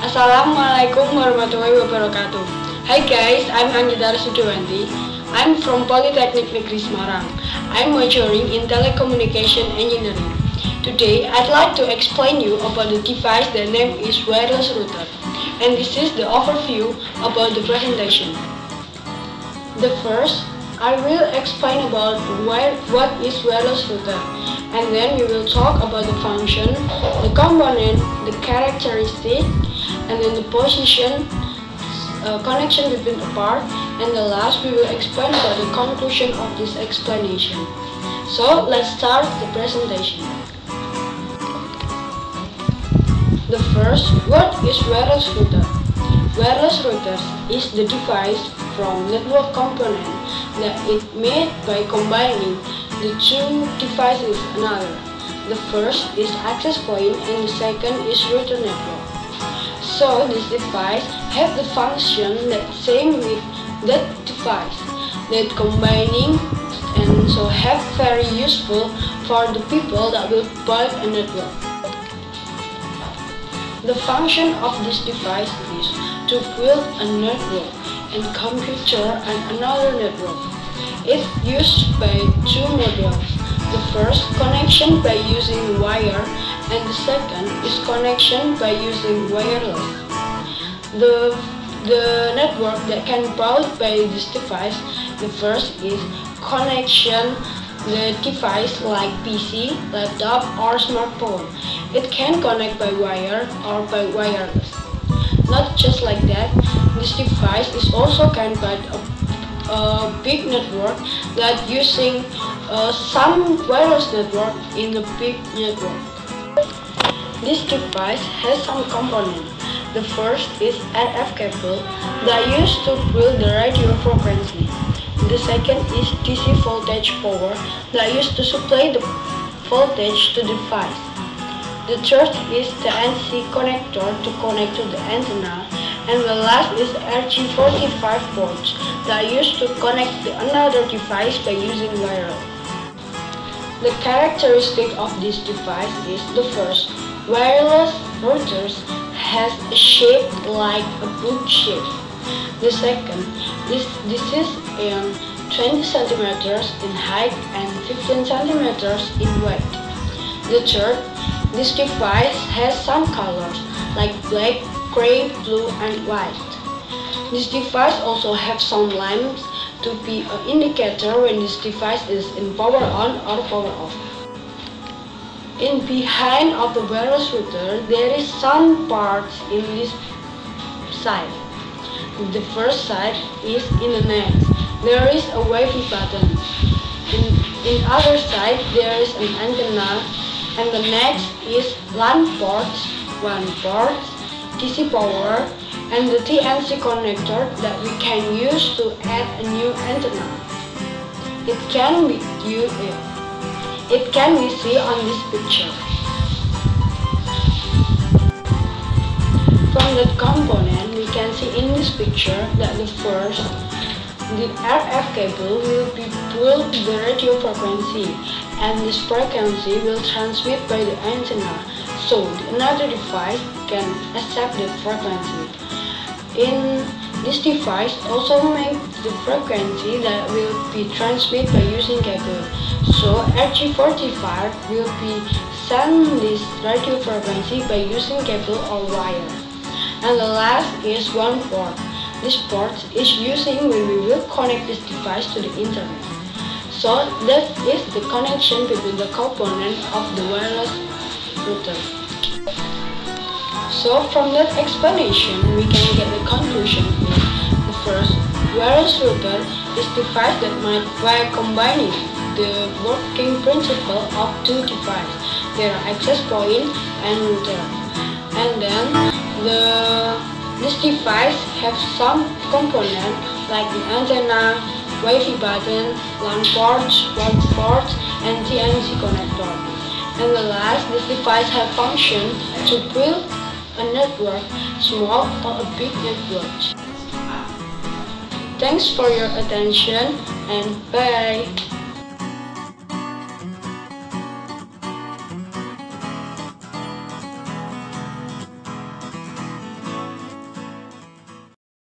Assalamualaikum warahmatullahi wabarakatuh. Hi guys, I'm Anggita Dewanti. I'm from Polytechnic Negeri Semarang. I'm majoring in Telecommunication Engineering. Today, I'd like to explain you about the device that name is wireless router. And this is the overview about the presentation. The first, I will explain about what is wireless router. And then we will talk about the function, the component, the characteristic, and then the position, connection between the part, and the last we will explain about the conclusion of this explanation. So let's start the presentation. The first, what is wireless router? Wireless router is the device from network component that is made by combining the two devices another. The first is access point and the second is router network. So this device have the function that same with that device, that combining and so have very useful for the people that will buy a network. The function of this device is to build a network and computer and another network. It's used by two modules. The first, connection by using wire, and the second is connection by using wireless. The network that can be bought by this device, the first is connection the device like PC, laptop or smartphone. It can connect by wire or by wireless. Not just like that, this device is also can buy a big network that using some wireless network in a big network. This device has some components. The first is RF cable that used to build the radio frequency. The second is DC voltage power that used to supply the voltage to the device. The third is the NC connector to connect to the antenna, and the last is RG45 ports that used to connect to another device by using wireless. The characteristic of this device is the first, wireless routers has a shape like a book shape. The second, this is 20 centimeters in height and 15 centimeters in width. The third, this device has some colors like black, gray, blue, and white. This device also has some lamps to be an indicator when this device is in power on or power off. In behind of the wireless router, there is some parts in this side. The first side is in the next. There is a Wi-Fi button. In other side, there is an antenna, and the next is LAN ports, WAN ports, DC power, and the TNC connector that we can use to add a new antenna. It can be seen on this picture. From that component, we can see in this picture that the first, the RF cable will be pulled to the radio frequency, and this frequency will transmit by the antenna, so another device can accept the frequency. In this device also makes the frequency that will be transmitted by using cable. So RG45 will be send this radio frequency by using cable or wire. And the last is one port. This port is using when we will connect this device to the internet. So that is the connection between the component of the wireless router. So from that explanation, we can get the conclusion here. The first, wireless router is a device that might by combining the working principle of two devices. There are access point and router. And then this device have some component like the antenna, Wi-Fi button, LAN ports, WAN ports, and TNC connector. And the last, this device have function to build a network, small or a big network. Thanks for your attention and bye.